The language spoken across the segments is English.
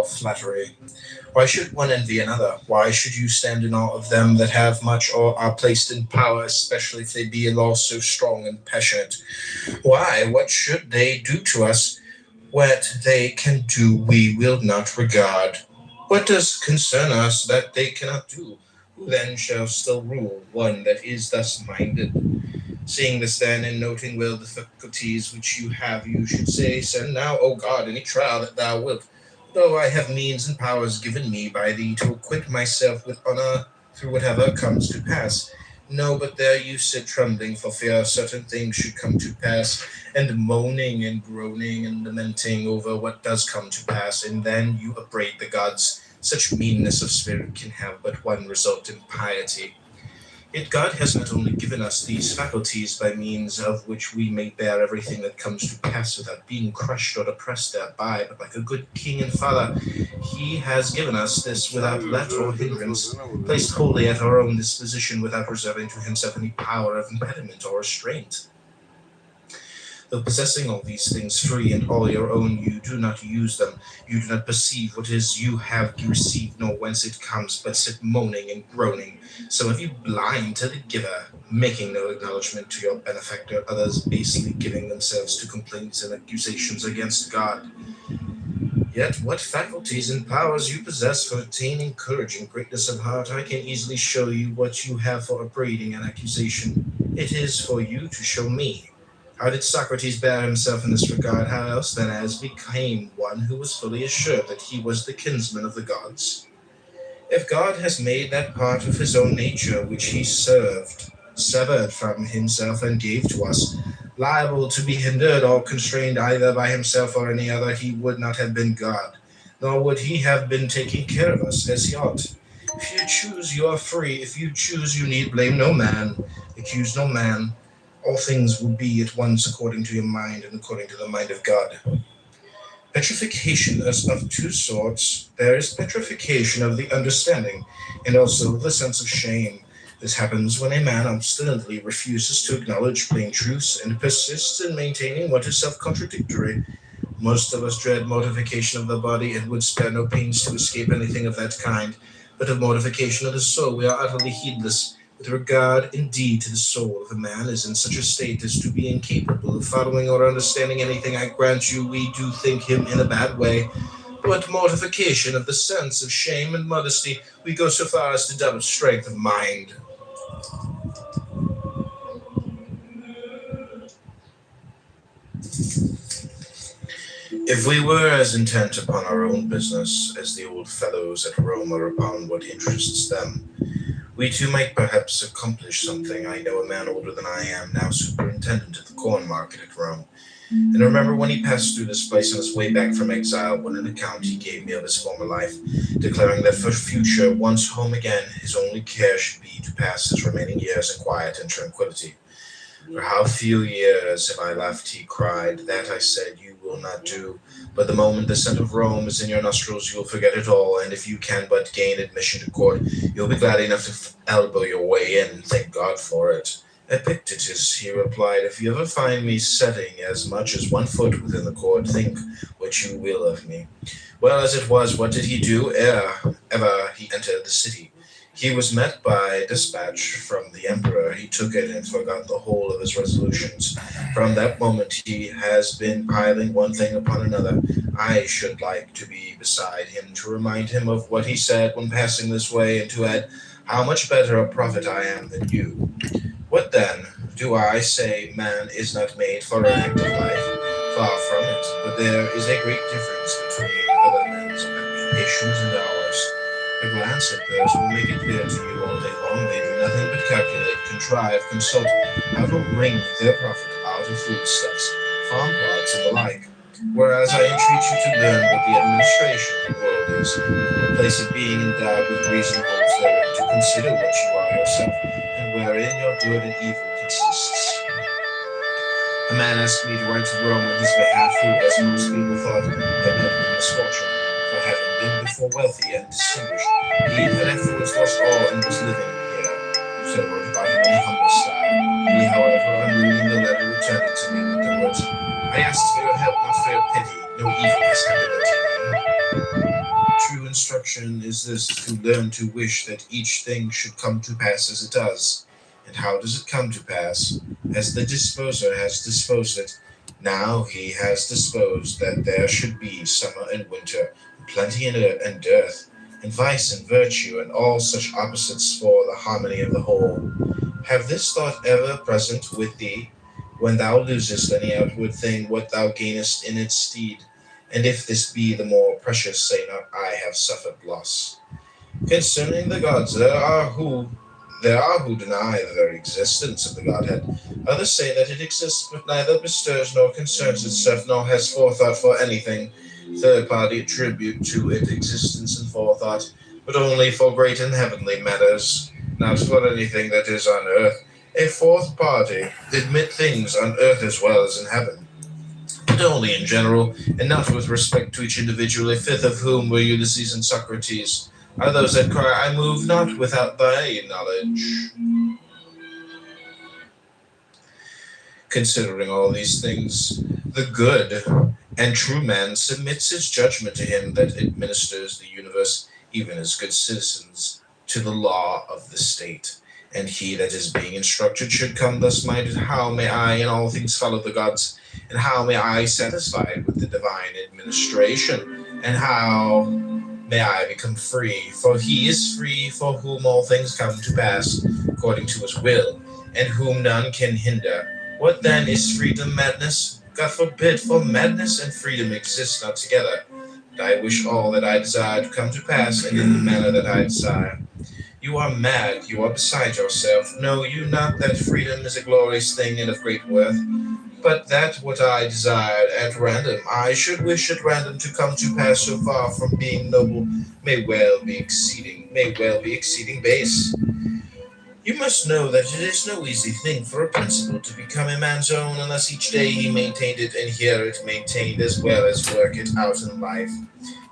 of flattery. Why should one envy another? Why should you stand in awe of them that have much or are placed in power, especially if they be a law so strong and passionate? Why? What should they do to us? What they can do we will not regard. What does concern us that they cannot do? Who then shall still rule one that is thus minded? Seeing this then, and noting well the faculties which you have, you should say, Send now, O God, any trial that thou wilt, though I have means and powers given me by thee to acquit myself with honour through whatever comes to pass. No, but there you sit trembling for fear certain things should come to pass, and moaning and groaning and lamenting over what does come to pass, and then you upbraid the gods. Such meanness of spirit can have but one result, impiety. Yet God has not only given us these faculties by means of which we may bear everything that comes to pass without being crushed or oppressed thereby, but like a good king and father, he has given us this without let or hindrance, placed wholly at our own disposition without reserving to himself any power of impediment or restraint. Though possessing all these things free and all your own, you do not use them. You do not perceive what is you have received, nor whence it comes, but sit moaning and groaning. So are you blind to the giver, making no acknowledgement to your benefactor, others basely giving themselves to complaints and accusations against God? Yet what faculties and powers you possess for attaining courage and greatness of heart, I can easily show you. What you have for upbraiding and accusation, it is for you to show me. How did Socrates bear himself in this regard? How else than as became one who was fully assured that he was the kinsman of the gods? If God has made that part of his own nature which he served, severed from himself and gave to us, liable to be hindered or constrained either by himself or any other, he would not have been God, nor would he have been taking care of us as he ought. If you choose, you are free. If you choose, you need blame no man, accuse no man. All things will be at once according to your mind and according to the mind of God. Petrification is of two sorts. There is petrification of the understanding, and also the sense of shame. This happens when a man obstinately refuses to acknowledge plain truths and persists in maintaining what is self-contradictory. Most of us dread mortification of the body and would spare no pains to escape anything of that kind, but of mortification of the soul we are utterly heedless. With regard, indeed, to the soul, if a man is in such a state as to be incapable of following or understanding anything, I grant you we do think him in a bad way. But mortification of the sense of shame and modesty, we go so far as to doubt strength of mind. If we were as intent upon our own business as the old fellows at Rome are upon what interests them, we too might perhaps accomplish something. I know a man older than I am, now superintendent of the corn market at Rome, and I remember when he passed through this place on his way back from exile, when an account he gave me of his former life, declaring that for future, once home again, his only care should be to pass his remaining years in quiet and tranquillity. For how few years have I left, he cried. That, I said, you will not do. But the moment the scent of Rome is in your nostrils, you'll forget it all, and if you can but gain admission to court, you'll be glad enough to elbow your way in, and thank God for it. Epictetus, he replied, if you ever find me setting as much as 1 foot within the court, think what you will of me. Well, as it was, what did he do ere ever he entered the city? He was met by dispatch from the emperor. He took it and forgot the whole of his resolutions. From that moment he has been piling one thing upon another. I should like to be beside him to remind him of what he said when passing this way, and to add how much better a prophet I am than you. What then? Do I say man is not made for an active life? Far from it, but there is a great difference between other men's occupations and ours. A glance at theirs will make it clear to you all day long. They do nothing but calculate, contrive, consult how to wring their profit out of foodstuffs, farm plots, and the like. Whereas I entreat you to learn what the administration of the world is, what place of being endowed with reason holds therein, to consider what you are yourself, and wherein your good and evil consists. A man asked me to write to Rome on his behalf, who, as most people thought, had met with misfortune. For having been before wealthy and distinguished, he had afterwards lost all and was living here. So I wrote about him in a humble style. He, however, on reading the letter, returned it to me with the words, I asked for your help, not for your pity. No evil has happened unto me. instruction is this: to learn to wish that each thing should come to pass as it does. And how does it come to pass? As the disposer has disposed it, now he has disposed that there should be summer and winter, plenty and dearth, and vice and virtue, and all such opposites for the harmony of the whole. Have this thought ever present with thee, when thou losest any outward thing, what thou gainest in its stead. And if this be the more precious, say not, I have suffered loss. Concerning the gods, there are who deny the very existence of the Godhead. Others say that it exists, but neither bestows nor concerns itself, nor has forethought for anything. Third party attribute to it existence and forethought, but only for great and heavenly matters, not for anything that is on earth. A fourth party admit things on earth as well as in heaven, but only in general, and not with respect to each individual. A fifth of whom were Ulysses and Socrates, are those that cry, I move not without thy knowledge. Considering all these things, the good and true man submits his judgment to him that administers the universe, even as good citizens, to the law of the state. And he that is being instructed should come thus minded: how may I in all things follow the gods? And how may I satisfied with the divine administration? And how may I become free? For he is free for whom all things come to pass according to his will, and whom none can hinder. What then is freedom? Madness? God forbid, for madness and freedom exist not together. But I wish all that I desire to come to pass, and in the manner that I desire. You are mad, you are beside yourself. Know you not that freedom is a glorious thing and of great worth? But that what I desired at random, I should wish at random to come to pass, so far from being noble, may well be exceeding base. You must know that it is no easy thing for a principle to become a man's own, unless each day he maintained it, and hear it maintained, as well as work it out in life.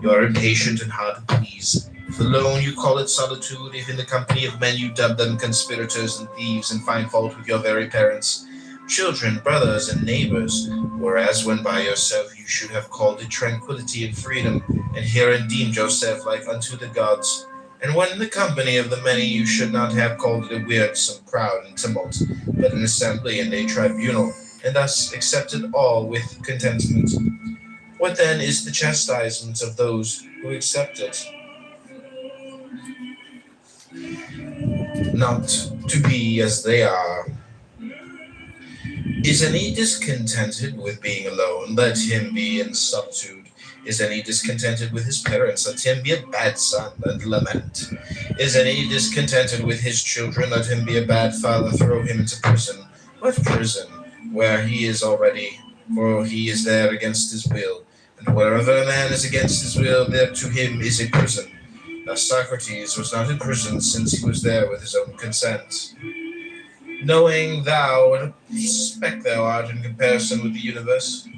You are impatient and hard to please. If alone you call it solitude, if in the company of men you dub them conspirators and thieves, and find fault with your very parents, children, brothers, and neighbors, whereas when by yourself you should have called it tranquillity and freedom, and herein deemed yourself like unto the gods. And when in the company of the many you should not have called it a wearisome crowd and tumult, but an assembly and a tribunal, and thus accepted all with contentment. What then is the chastisement of those who accept it? Not to be as they are. Is any discontented with being alone? Let him be in solitude. Is any discontented with his parents? Let him be a bad son and lament. Is any discontented with his children? Let him be a bad father. Throw him into prison. What prison? Where he is already, for he is there against his will. And wherever a man is against his will, there to him is a prison. Thus Socrates was not in prison, since he was there with his own consent. Knowing thou what a speck thou art in comparison with the universe,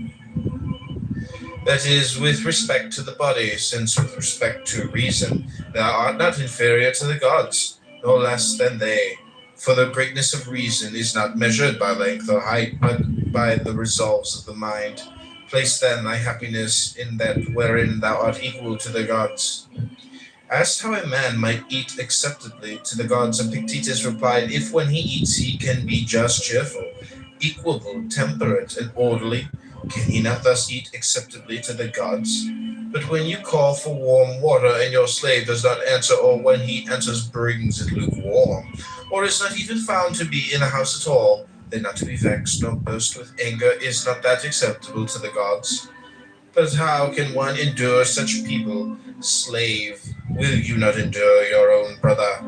that is, with respect to the body, since with respect to reason thou art not inferior to the gods, nor less than they. For the greatness of reason is not measured by length or height, but by the resolves of the mind. Place then thy happiness in that wherein thou art equal to the gods. Asked how a man might eat acceptably to the gods, Epictetus replied, if when he eats he can be just, cheerful, equable, temperate, and orderly, can he not thus eat acceptably to the gods? But when you call for warm water, and your slave does not answer, or when he answers brings it lukewarm, or is not even found to be in a house at all, then not to be vexed nor burst with anger, is not that acceptable to the gods? But how can one endure such people? Slave, will you not endure your own brother,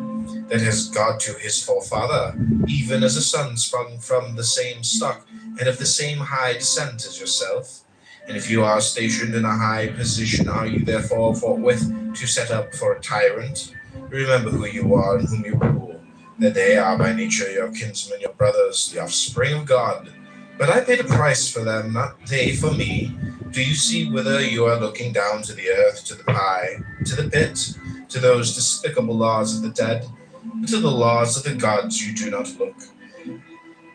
that has God to his forefather, even as a son sprung from the same stock, and of the same high descent as yourself? And if you are stationed in a high position, are you therefore forthwith to set up for a tyrant? Remember who you are and whom you rule, that they are by nature your kinsmen, your brothers, the offspring of God. But I paid a price for them, not they for me. Do you see whither you are looking? Down to the earth, to the pie, to the pit, to those despicable laws of the dead? But to the laws of the gods you do not look.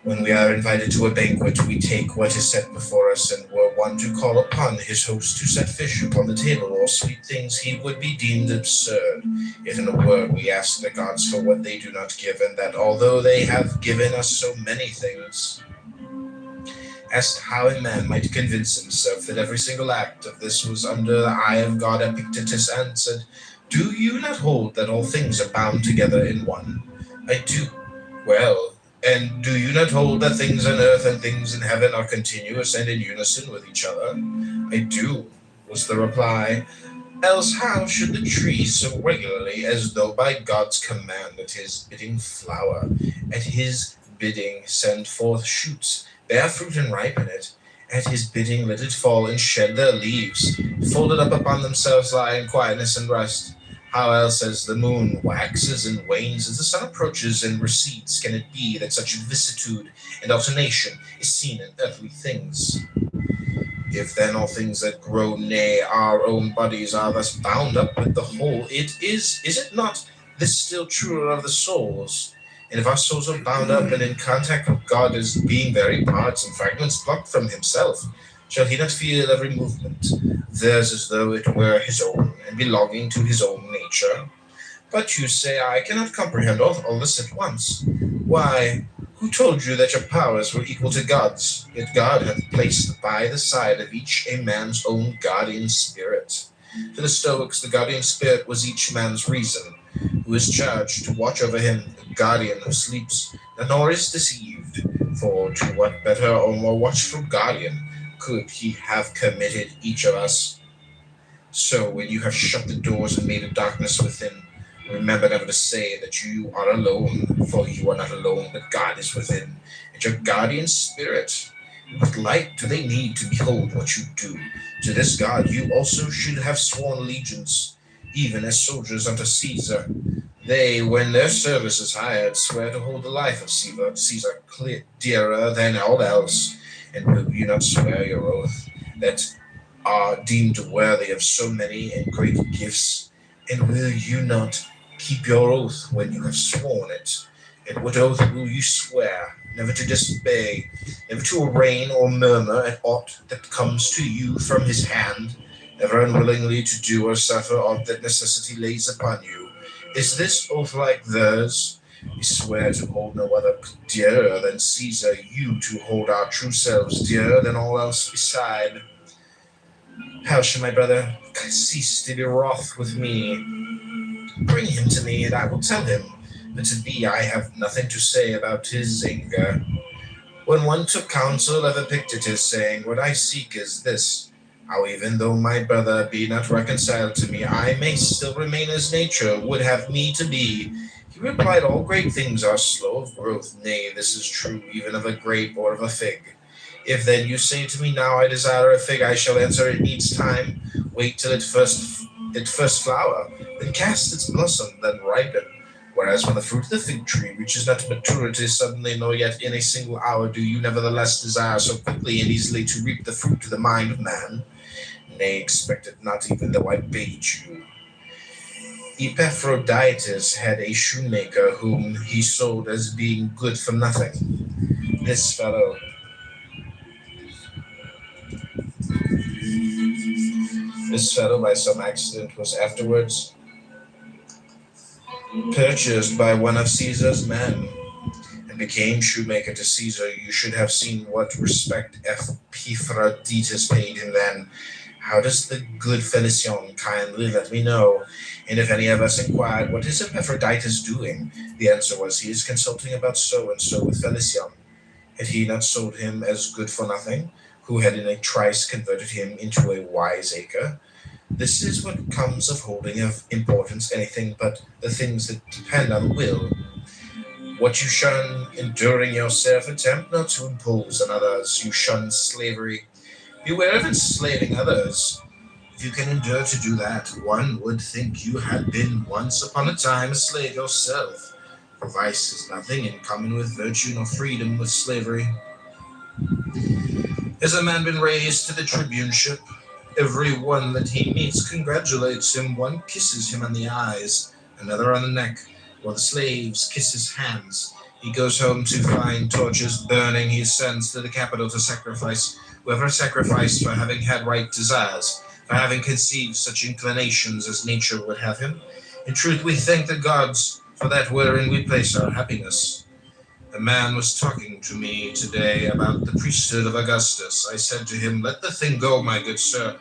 When we are invited to a banquet, we take what is set before us, and were one to call upon his host to set fish upon the table or sweet things, he would be deemed absurd. Yet in a word, we ask the gods for what they do not give, and that although they have given us so many things, asked how a man might convince himself that every single act of this was under the eye of God. Epictetus answered, "Do you not hold that all things are bound together in one?" "I do." "Well, and do you not hold that things on earth and things in heaven are continuous and in unison with each other?" "I do," was the reply. "Else how should the trees so regularly, as though by God's command, at his bidding flower, at his bidding send forth shoots, bear fruit and ripen it, at his bidding let it fall and shed their leaves, folded up upon themselves lie in quietness and rest? How else, as the moon waxes and wanes, as the sun approaches and recedes, can it be that such vicissitude and alternation is seen in earthly things? If then all things that grow, nay, our own bodies, are thus bound up with the whole, is it not this still truer of the souls? And if our souls are bound up and in contact with God as being very parts and fragments plucked from himself, shall he not feel every movement, theirs as though it were his own, and belonging to his own nature? But you say I cannot comprehend all this at once. Why, who told you that your powers were equal to God's? Yet God hath placed by the side of each a man's own guardian spirit. To the Stoics, the guardian spirit was each man's reason, who is charged to watch over him, the guardian who sleeps, nor is deceived. For to what better or more watchful guardian could he have committed each of us? So when you have shut the doors and made a darkness within, remember never to say that you are alone, for you are not alone, but God is within, and your guardian spirit. What light do they need to behold what you do? To this God you also should have sworn allegiance, even as soldiers unto Caesar. They, when their service is hired, swear to hold the life of Caesar dearer than all else. And will you not swear your oath that are deemed worthy of so many and great gifts? And will you not keep your oath when you have sworn it? And what oath will you swear? Never to disobey, never to arraign or murmur at aught that comes to you from his hand, never unwillingly to do or suffer aught that necessity lays upon you. Is this oath like theirs? We swear to hold no other dearer than Caesar, you to hold our true selves dearer than all else beside. How shall my brother cease to be wroth with me? Bring him to me, and I will tell him. But to thee I have nothing to say about his anger. When one took counsel of Epictetus, saying, "What I seek is this, how even though my brother be not reconciled to me, I may still remain as nature would have me to be," he replied, "All great things are slow of growth. Nay, this is true even of a grape or of a fig. If then you say to me, now I desire a fig, I shall answer, it needs time. Wait till it first flower, then cast its blossom, then ripen. Whereas when the fruit of the fig tree reaches not maturity suddenly, nor yet in a single hour, do you nevertheless desire so quickly and easily to reap the fruit to the mind of man? Nay, expect it not, even though I bade you. Epaphroditus had a shoemaker whom he sold as being good for nothing. This fellow by some accident was afterwards purchased by one of Caesar's men, and became shoemaker to Caesar. You should have seen what respect Epaphroditus paid him then. How does the good Felicion kindly let me know? And if any of us inquired, what is Epaphroditus doing? The answer was, he is consulting about so and so with Felicion. Had he not sold him as good for nothing, who had in a trice converted him into a wiseacre? This is what comes of holding of importance anything but the things that depend on the will. What you shun, enduring yourself, attempt not to impose on others. You shun slavery. Beware of enslaving others. If you can endure to do that, one would think you had been once upon a time a slave yourself. For vice has nothing in common with virtue, nor freedom with slavery. Has a man been raised to the tribuneship? Every one that he meets congratulates him. One kisses him on the eyes, another on the neck, while the slaves kiss his hands. He goes home to find torches burning. He sends to the capital to sacrifice whoever sacrificed for having had right desires, for having conceived such inclinations as nature would have him. In truth, we thank the gods for that wherein we place our happiness. A man was talking to me today about the priesthood of Augustus. I said to him, "Let the thing go, my good sir.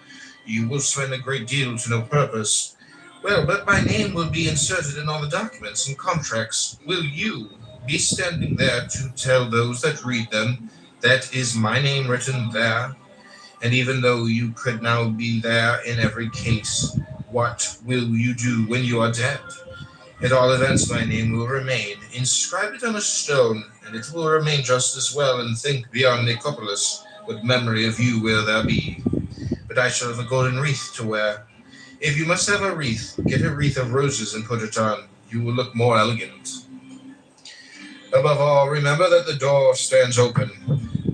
You will spend a great deal to no purpose." "Well, but my name will be inserted in all the documents and contracts. Will you be standing there to tell those that read them, that is my name written there? And even though you could now be there in every case, what will you do when you are dead? At all events, my name will remain. Inscribe it on a stone, and it will remain just as well, and think beyond Nicopolis what memory of you will there be. But I shall have a golden wreath to wear. If you must have a wreath, get a wreath of roses and put it on. You will look more elegant. Above all, remember that the door stands open.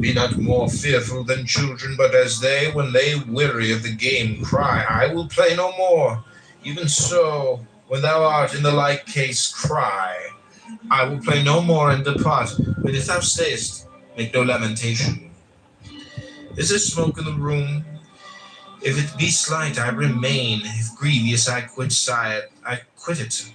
Be not more fearful than children, but as they, when they weary of the game, cry, I will play no more. Even so, when thou art in the like case, cry, I will play no more, and depart. But if thou stayest, make no lamentation. Is there smoke in the room? If it be slight, I remain. If grievous, I quit it.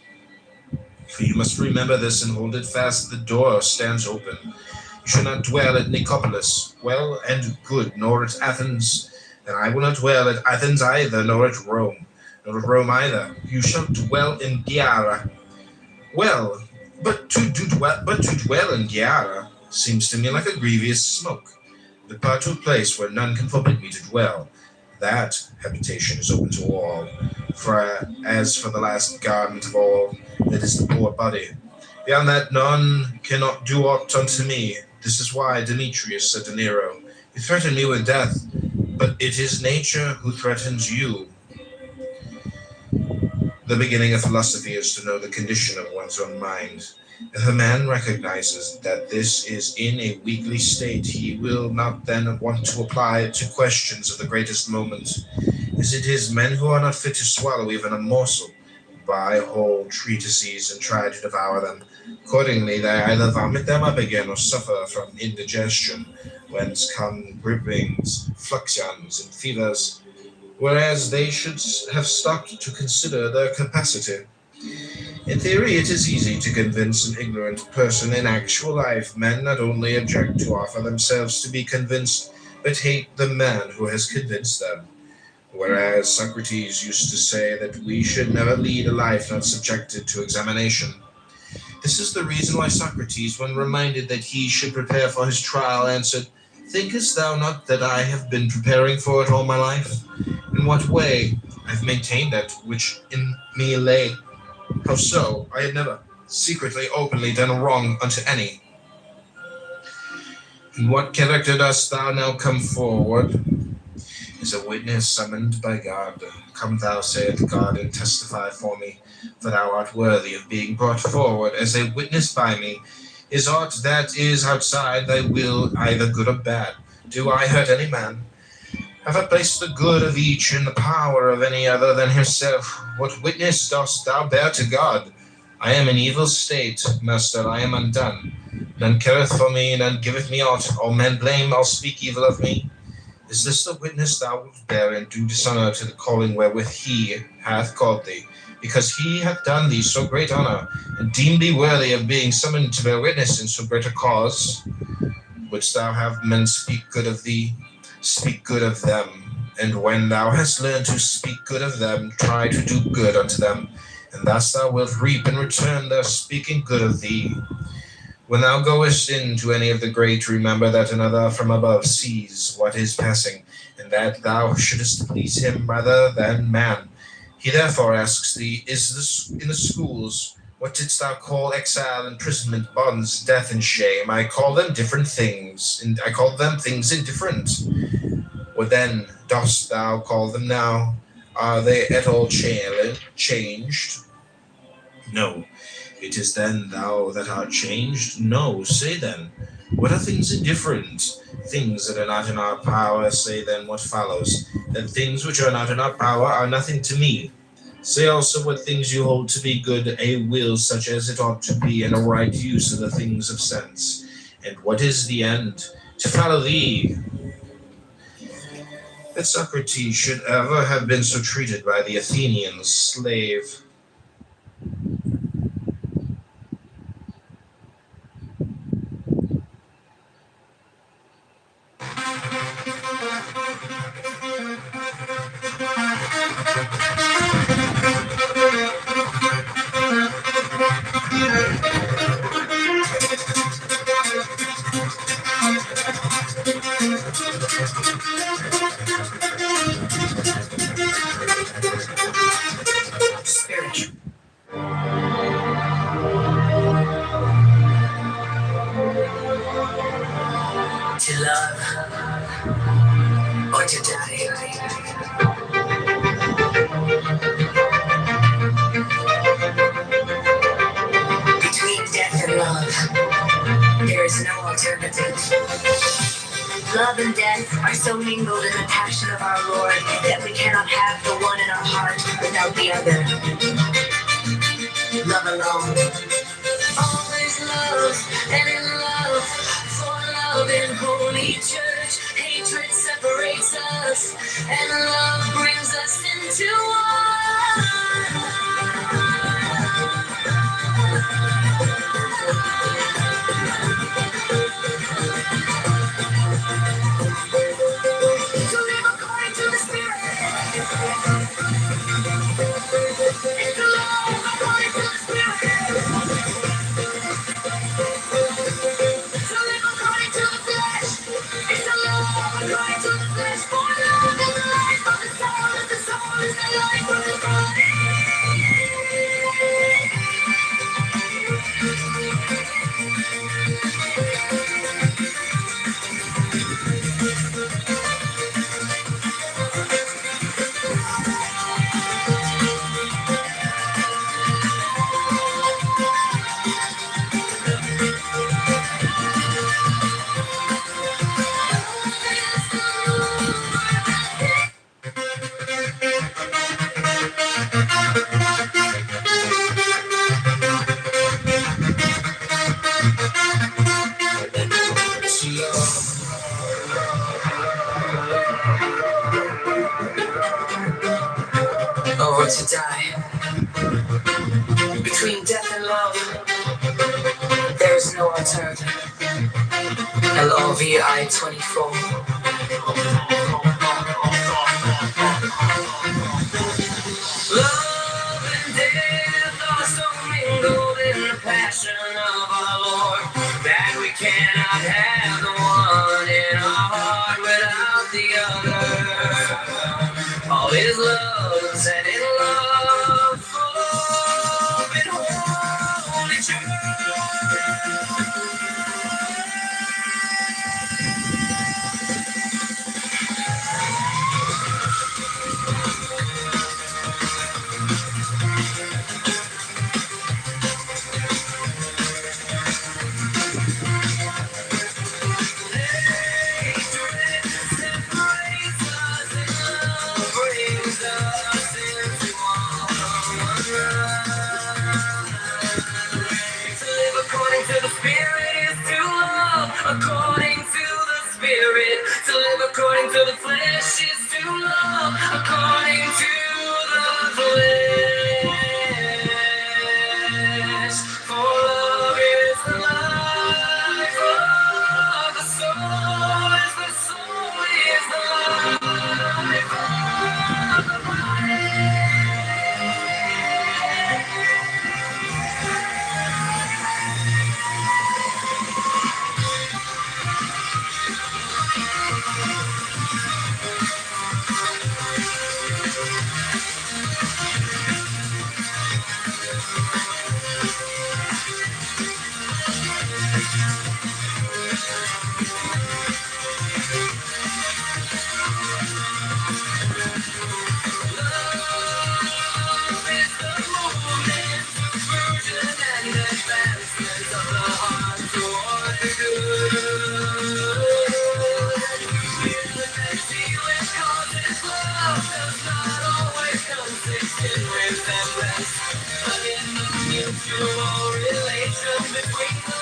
For you must remember this and hold it fast. The door stands open. You shall not dwell at Nicopolis, well and good, nor at Athens. And I will not dwell at Athens either, nor at Rome, nor at Rome either. You shall dwell in Gyara. Well, but to dwell in Gyara seems to me like a grievous smoke. Depart to a place where none can forbid me to dwell. That habitation is open to all. For as for the last garment of all, that is the poor body. Beyond that, none cannot do aught unto me. This is why Demetrius said to Nero, You threaten me with death, but it is nature who threatens you. The beginning of philosophy is to know the condition of one's own mind. If a man recognizes that this is in a weakly state, he will not then want to apply it to questions of the greatest moment, as it is men who are not fit to swallow even a morsel, buy whole treatises and try to devour them. Accordingly, they either vomit them up again or suffer from indigestion, whence come gripings, fluxions, and fevers, whereas they should have stopped to consider their capacity. In theory, it is easy to convince an ignorant person. In actual life, men not only object to offer themselves to be convinced, but hate the man who has convinced them. Whereas Socrates used to say that we should never lead a life not subjected to examination. This is the reason why Socrates, when reminded that he should prepare for his trial, answered, Thinkest thou not that I have been preparing for it all my life? In what way? I have maintained that which in me lay. How so? I had never secretly, openly done wrong unto any. In what character dost thou now come forward? As a witness summoned by God. Come thou, saith God, and testify for me, for thou art worthy of being brought forward as a witness by me. Is aught that is outside thy will either good or bad? Do I hurt any man? Have I placed the good of each in the power of any other than himself? What witness dost thou bear to God? I am in evil state, master, I am undone. None careth for me, none giveth me aught. All men blame, all speak evil of me. Is this the witness thou wilt bear, and do dishonor to the calling wherewith he hath called thee? Because he hath done thee so great honor, and deemed thee worthy of being summoned to bear witness in so great a cause? Wouldst thou have men speak good of thee? Speak good of them. And when thou hast learned to speak good of them, try to do good unto them, and thus thou wilt reap in return their speaking good of thee. When thou goest into any of the great, remember that another from above sees what is passing, and that thou shouldest please him rather than man. He therefore asks thee, Is this in the schools? What didst thou call exile, imprisonment, bonds, death, and shame? I call them different things, and I call them things indifferent. What then dost thou call them now? Are they at all changed? No. It is then thou that art changed? No. Say then, what are things indifferent? Things that are not in our power. Say then what follows, that things which are not in our power are nothing to me. Say also what things you hold to be good, a will such as it ought to be, and a right use of the things of sense. And what is the end? To follow thee, that Socrates should ever have been so treated by the Athenians, slave. Spiritual. To love or to die. Between death and love, there is no alternative. Love and death are so mingled in the passion of our Lord that we cannot have the one in our heart without the other. Love alone. Always love, and in love, for love in holy church, hatred separates us, and love brings us into to live according to the Spirit. It's to love according to the Spirit. To live according to the flesh. It's to love according to the flesh. For love is the life of the soul, and the soul is the life of the body. Or to die. Between death and love, there is no alternative. LOVI 24. Love and death are so mingled in the passion of our Lord that we cannot have the one in our heart without the other. All is love, and in love, full in holy church. Hatred separates us, and love brings us. but in the mutual relation between the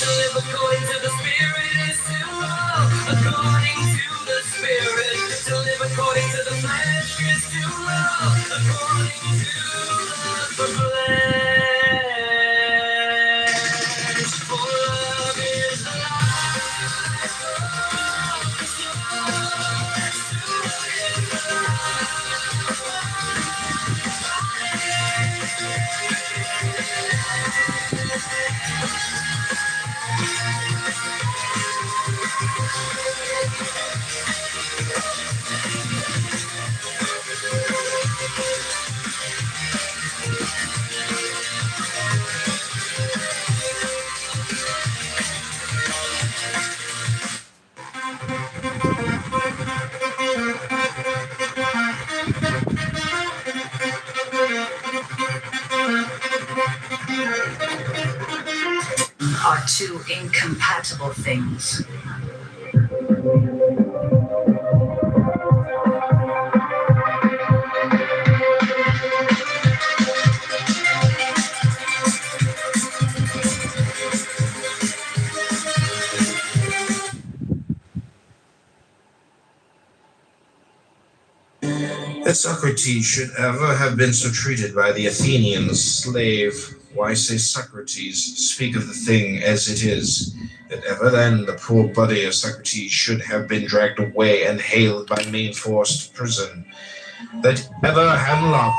to live according to the Spirit is to love according to the Spirit. To live according to the flesh is to love according to the flesh. For love is are two incompatible things. That Socrates should ever have been so treated by the Athenians, slave. Why say Socrates? Speak of the thing as it is. That ever then the poor body of Socrates should have been dragged away and haled by main force to prison. That ever hemlock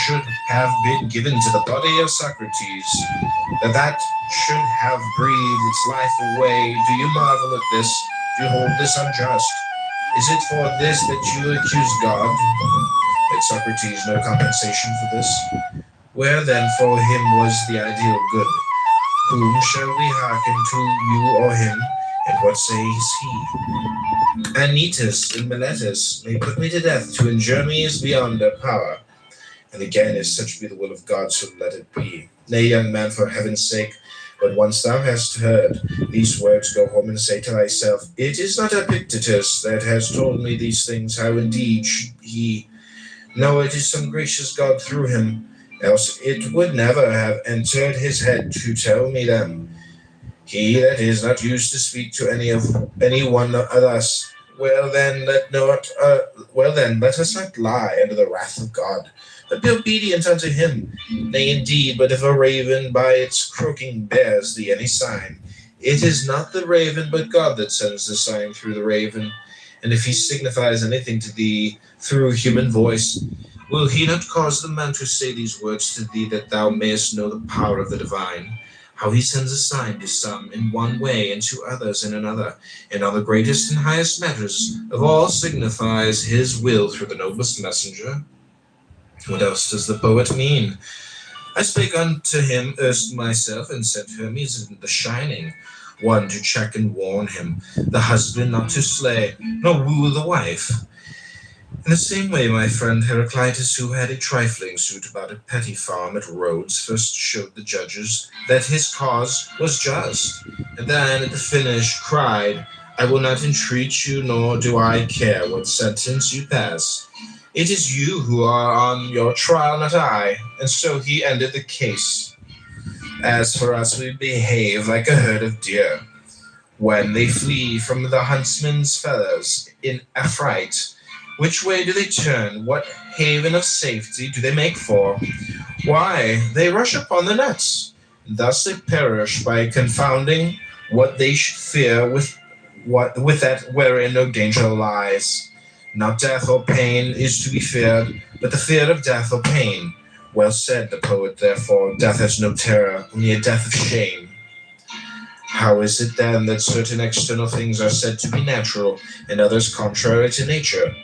should have been given to the body of Socrates. That should have breathed its life away. Do you marvel at this? Do you hold this unjust? Is it for this that you accuse God? Had Socrates no compensation for this? Where then for him was the ideal good? Whom shall we hearken to, you or him? And what says he? Anytus and Miletus may put me to death, to injure me is beyond their power. And again, if such be the will of God, so let it be. Nay, young man, for heaven's sake, but once thou hast heard these words, go home and say to thyself, it is not Epictetus that has told me these things, how indeed should he? No, it is some gracious God through him, else it would never have entered his head to tell me them. He that is not used to speak to any one thus, well then let us not lie under the wrath of God, but be obedient unto him. Nay, indeed, but if a raven by its croaking bears thee any sign, it is not the raven, but God that sends the sign through the raven. And if he signifies anything to thee through human voice, will he not cause the man to say these words to thee, that thou mayest know the power of the divine? How he sends a sign to some in one way, and to others in another, and on the greatest and highest matters of all signifies his will through the noblest messenger. What else does the poet mean? I spake unto him erst myself, and sent Hermes in the shining, one to check and warn him, the husband not to slay, nor woo the wife. In the same way, my friend Heraclitus, who had a trifling suit about a petty farm at Rhodes, first showed the judges that his cause was just, and then at the finish cried, I will not entreat you, nor do I care what sentence you pass. It is you who are on your trial, not I. And so he ended the case. As for us, we behave like a herd of deer. When they flee from the huntsman's fellows in affright, which way do they turn? What haven of safety do they make for? Why, they rush upon the nets. Thus they perish by confounding what they should fear with that wherein no danger lies. Not death or pain is to be feared, but the fear of death or pain. Well said the poet, therefore, death has no terror, only a death of shame. How is it then that certain external things are said to be natural, and others contrary to nature?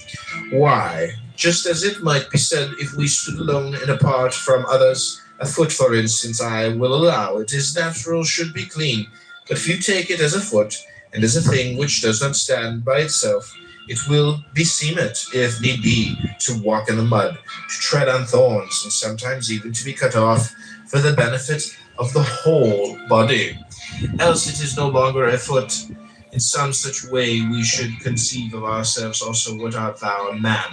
Why, just as it might be said if we stood alone and apart from others, a foot, for instance, I will allow it is natural should be clean, but if you take it as a foot, and as a thing which does not stand by itself, it will beseem it, if need be, to walk in the mud, to tread on thorns, and sometimes even to be cut off for the benefit of the whole body, else it is no longer a foot. In some such way we should conceive of ourselves also. What art thou, a man?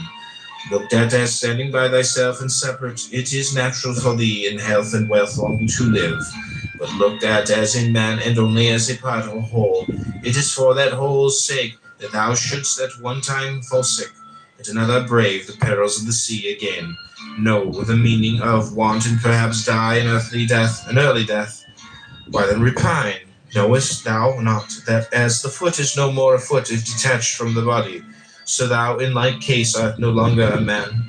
Looked at as standing by thyself and separate, it is natural for thee in health and wealth long to live. But looked at as in man, and only as a part or whole, it is for that whole's sake that thou shouldst at one time fall sick, at another brave the perils of the sea again, know the meaning of want, and perhaps die an early death. Why then repine? Knowest thou not that as the foot is no more a foot if detached from the body, so thou in like case art no longer a man?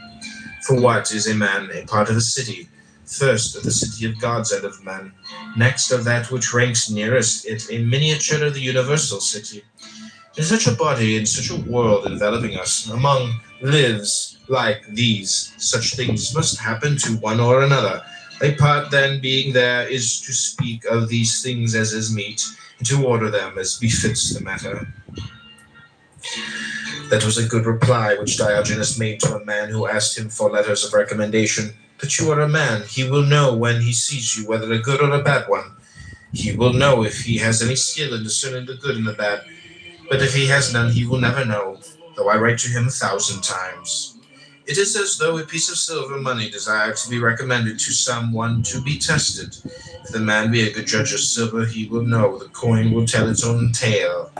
For what is a man? A part of a city. First of the city of gods and of men, next of that which ranks nearest it, a miniature of the universal city. In such a body, in such a world enveloping us, among lives like these, such things must happen to one or another. A part then being there is to speak of these things as is meet, and to order them as befits the matter. That was a good reply which Diogenes made to a man who asked him for letters of recommendation. But you are a man. He will know when he sees you whether a good or a bad one. He will know if he has any skill in discerning the good and the bad. But if he has none, he will never know, though I write to him 1,000 times. It is as though a piece of silver money desired to be recommended to some one to be tested. If the man be a good judge of silver, he will know the coin will tell its own tale.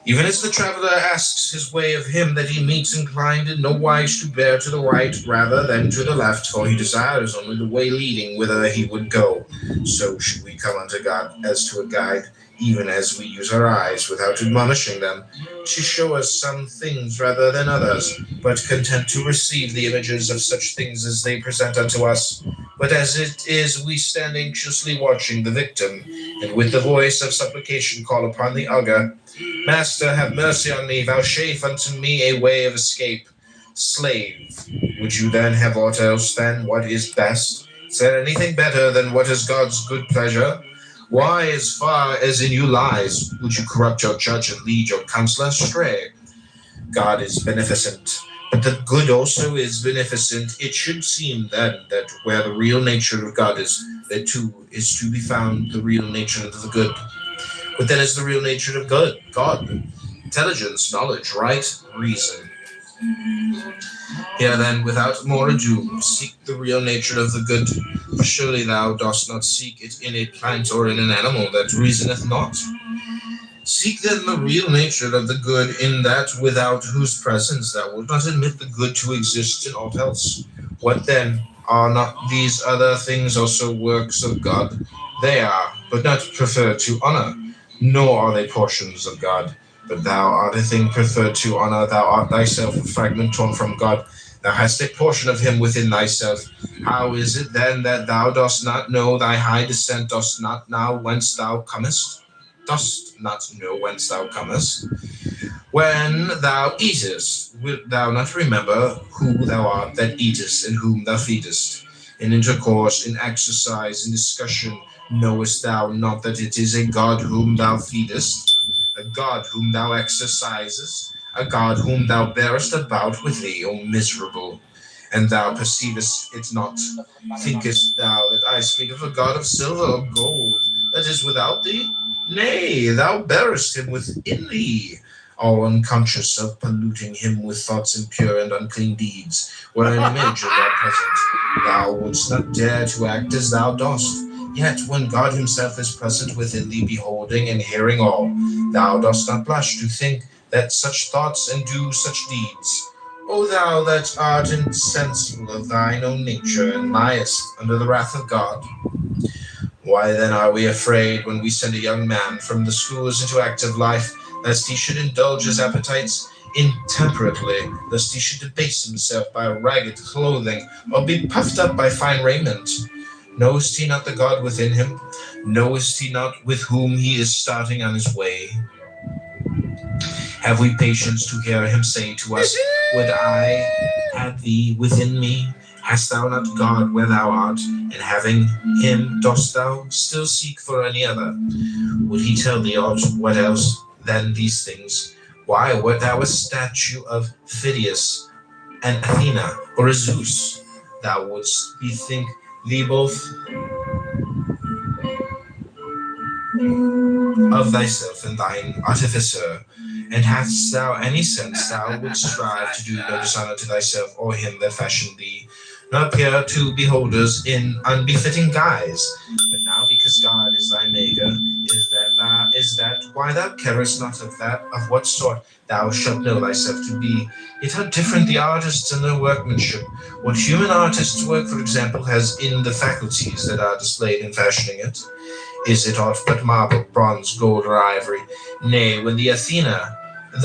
Even as the traveler asks his way of him that he meets, inclined in no wise to bear to the right rather than to the left, for he desires only the way leading whither he would go, so should we come unto God as to a guide, even as we use our eyes, without admonishing them, to show us some things rather than others, but content to receive the images of such things as they present unto us. But as it is, we stand anxiously watching the victim, and with the voice of supplication call upon the augur, Master, have mercy on me, vouchsafe unto me a way of escape. Slave, would you then have aught else than what is best? Is there anything better than what is God's good pleasure? Why, as far as in you lies, would you corrupt your judge and lead your counselor astray? God is beneficent, but the good also is beneficent. It should seem then that where the real nature of God is, there too is to be found the real nature of the good. What then is the real nature of God? Intelligence, knowledge, right, reason. Here then, without more ado, seek the real nature of the good, for surely thou dost not seek it in a plant or in an animal that reasoneth not. Seek then the real nature of the good in that without whose presence thou wilt not admit the good to exist in aught else. What then? Are not these other things also works of God? They are, but not preferred to honor, nor are they portions of God. But thou art a thing preferred to honor, thou art thyself a fragment torn from God. Thou hast a portion of him within thyself. How is it then that thou dost not know thy high descent, dost not know whence thou comest? Dost not know whence thou comest? When thou eatest, wilt thou not remember who thou art that eatest, and whom thou feedest? In intercourse, in exercise, in discussion, knowest thou not that it is a God whom thou feedest, a God whom thou exercisest, a God whom thou bearest about with thee, O miserable? And thou perceivest it not. Thinkest thou that I speak of a God of silver or gold that is without thee? Nay, thou bearest him within thee, all unconscious of polluting him with thoughts impure and unclean deeds, were an image of thy presence. Thou wouldst not dare to act as thou dost. Yet when God himself is present within thee, beholding and hearing all, thou dost not blush to think that such thoughts and do such deeds. O thou that art insensible of thine own nature, and liest under the wrath of God. Why then are we afraid when we send a young man from the schools into active life, lest he should indulge his appetites intemperately, lest he should debase himself by ragged clothing, or be puffed up by fine raiment? Knowest he not the God within him? Knowest he not with whom he is starting on his way? Have we patience to hear him say to us, Would I had thee within me? Hast thou not God where thou art, and having him dost thou still seek for any other? Would he tell thee aught what else than these things? Why, wert thou a statue of Phidias and Athena, or a Zeus, thou wouldst bethink thee both of thyself and thine artificer, and hast thou any sense thou wouldst strive to do no dishonor to thyself or him that fashioned thee, nor appear to beholders in unbefitting guise, but now because God is thy maker, is that why thou carest not of that of what sort thou shalt know thyself to be. Yet how different the artists and their workmanship. What human artists' work, for example, has in the faculties that are displayed in fashioning it. Is it aught but marble, bronze, gold, or ivory? Nay, when the Athena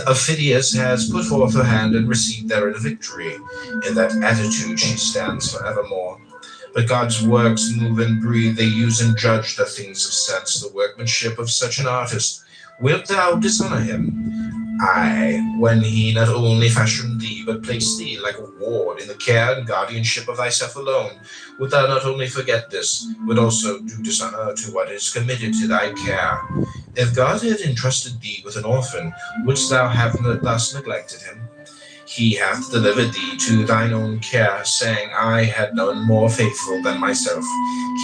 of Phidias has put forth her hand and received therein a victory, in that attitude she stands for evermore. But God's works move and breathe, they use and judge the things of sense, the workmanship of such an artist. Wilt thou dishonor him? Aye, when he not only fashioned thee, but placed thee like a ward in the care and guardianship of thyself alone, wilt thou not only forget this, but also do dishonor to what is committed to thy care? If God had entrusted thee with an orphan, wouldst thou have thus neglected him? He hath delivered thee to thine own care, saying, I had none more faithful than myself.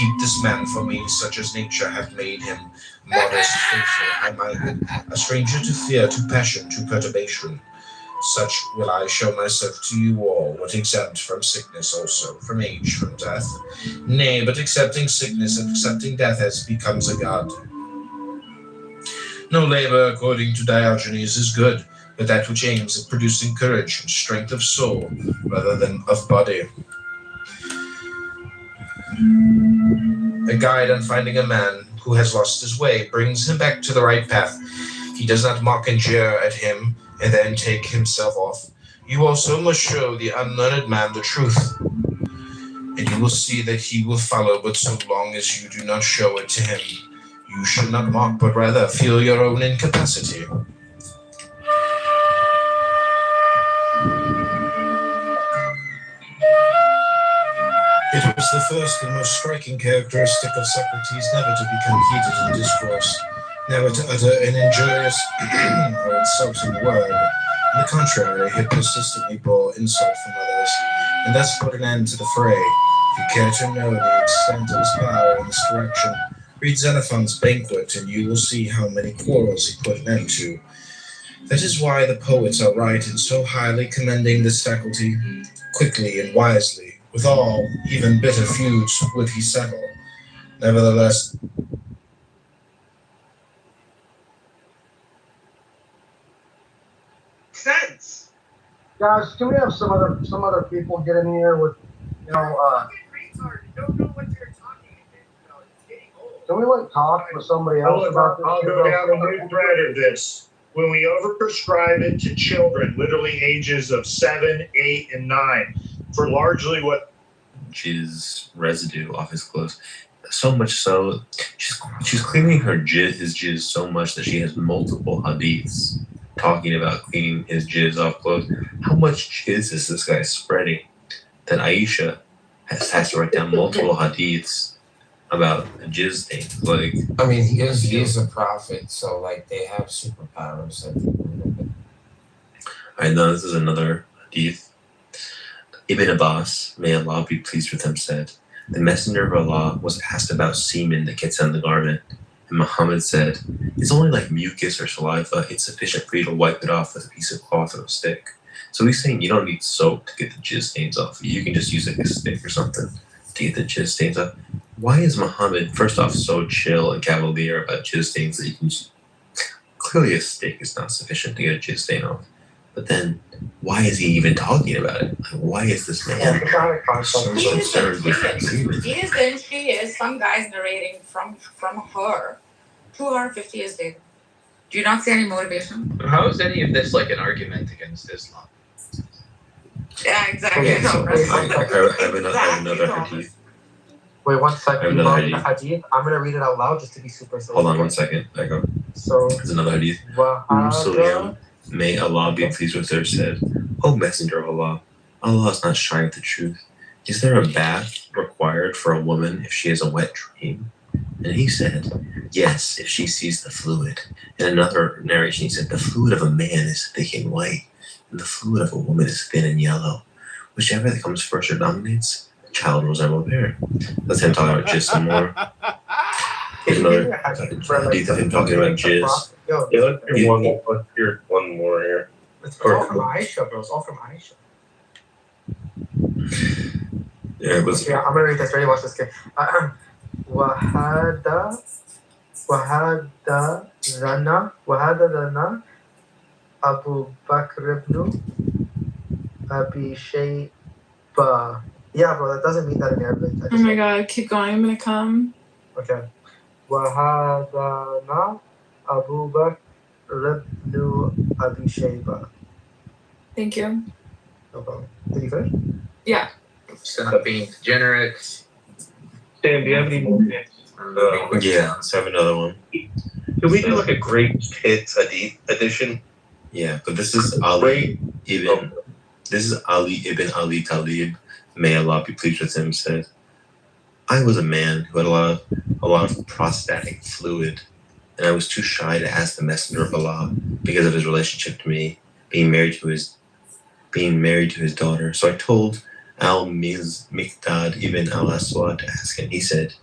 Keep this man for me, such as nature hath made him, modest, faithful, high-minded, a stranger to fear, to passion, to perturbation. Such will I show myself to you all, what exempt from sickness also, from age, from death. Nay, but accepting sickness and accepting death as becomes a god. No labor, according to Diogenes, is good, but that which aims at producing courage and strength of soul rather than of body. A guide on finding a man who has lost his way brings him back to the right path. He does not mock and jeer at him and then take himself off. You also must show the unlearned man the truth, and you will see that he will follow, but so long as you do not show it to him. You should not mock, but rather feel your own incapacity. It was the first and most striking characteristic of Socrates never to become heated in discourse, never to utter an injurious or insulting word. On the contrary, he persistently bore insult from others, and thus put an end to the fray. If you care to know the extent of his power in this direction, read Xenophon's Banquet, and you will see how many quarrels he put an end to. That is why the poets are right in so highly commending this faculty. Quickly and wisely, with all, even bitter feuds, would he settle. Nevertheless, sense. Guys, can we have some other people get in here with, Fucking retard. You don't know what you're talking about. It's getting old. can we talk with somebody else about this? I'll go down a new thread of this. When we overprescribe it to children, literally ages of 7, 8, and 9, for largely what jizz residue off his clothes. So much so, she's cleaning his jizz so much that she has multiple hadiths talking about cleaning his jizz off clothes. How much jizz is this guy spreading that Aisha has to write down multiple hadiths about a jizz thing? Like, I mean, he is a prophet, so like they have superpowers. I know this is another hadith. Ibn Abbas, may Allah be pleased with him, said, the Messenger of Allah was asked about semen that gets on the garment, and Muhammad said, it's only like mucus or saliva, it's sufficient for you to wipe it off with a piece of cloth or a stick. So he's saying you don't need soap to get the jizz stains off. You can just use like a stick or something to get the jizz stains off. Why is Muhammad, first off, so chill and cavalier about jizz stains that you can use? Clearly a stick is not sufficient to get a jizz stain off. But then, why is he even talking about it? Like, why is this man so concerned with semen? He is then she is some guys narrating from her to her 50 years later. Do you not see any motivation? How is any of this like an argument against Islam? Yeah, exactly. Okay, so I have another hadith. Wait 1 second. I have another hadith. Hadith. I'm gonna read it out loud just to be super safe. Hold on 1 second. I go. So There's another hadith. Wahada. May Allah be pleased with her, said, O Messenger of Allah, Allah is not shy of the truth. Is there a bath required for a woman if she has a wet dream? And he said, yes, if she sees the fluid. In another narration, he said, the fluid of a man is thick and white, and the fluid of a woman is thin and yellow. Whichever that comes first or dominates, the child will resemble a parent. Let's him talk about just some more. Here's Can you another give me a hadith where, like, hadith of him talking about the jizz. Prophet- Yo, Yeah, let's hear one more here. it's all from Aisha, bro. It's all from Aisha. Yeah, it was. Okay, I'm gonna read this. Ready? Watch this kid. وهذا لنا أبو بكر بن أبي شيبة. Yeah, bro, that doesn't mean that in Arabic. Oh my god, keep going. I'm gonna come. Okay. وهذا لنا أبو بكر بن أبي شيبة. Thank you. No problem. Did you finish? Yeah. Stop being degenerate. Sam, do you have any more hits? Yeah, let's have another one. Can we do like a greatest hits edition? Yeah, but this is Ali ibn. This is Ali ibn Ali Talib. May Allah be pleased with him. Said, I was a man who had a lot of prostatic fluid, and I was too shy to ask the Messenger of Allah because of his relationship to me, being married to his daughter. So I told Al-Miqdad ibn al-Aswad to ask him. He said,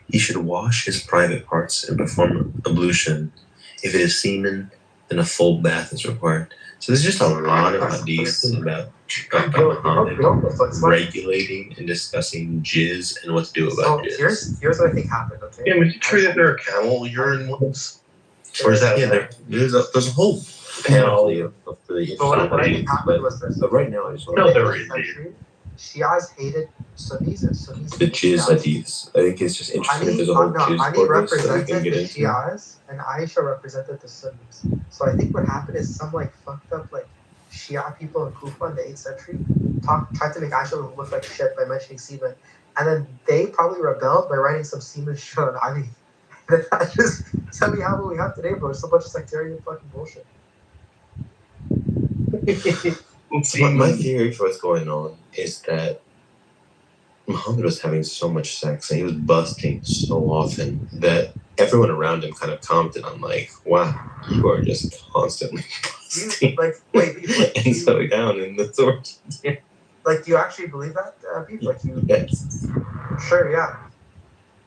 he should wash his private parts and perform ablution. If it is semen, then a full bath is required. So there's just a lot of hadiths about Muhammad regulating and discussing jizz and what to do So about jizz. here's what I think happened, okay? Yeah, was you sure that there are camel urine ones? Or is that There's a whole panel of the So what I think hadiths, happened was this. but right now I just want No, to there were Century, Shias hated Sunnis and Sunnis the hated jizz Shias. hadiths. I think it's just interesting if Ali, there's a whole jizz Ali corpus that we represented can get the into. Shias and Aisha represented the Sunnis. So I think what happened is some like fucked up like Shia people in Kufa in the 8th century tried to make Aisha look like shit by mentioning semen. And then they probably rebelled by writing some semen shit on Ali. That's how we have what we have today, bro. It's a bunch of sectarian fucking bullshit. My theory for what's going on is that Muhammad was having so much sex and he was busting so often that everyone around him kind of commented on like, wow, you are just constantly busting and so down in the source. Like, do you actually believe that, Beef? Like, you? Yes. Sure, yeah.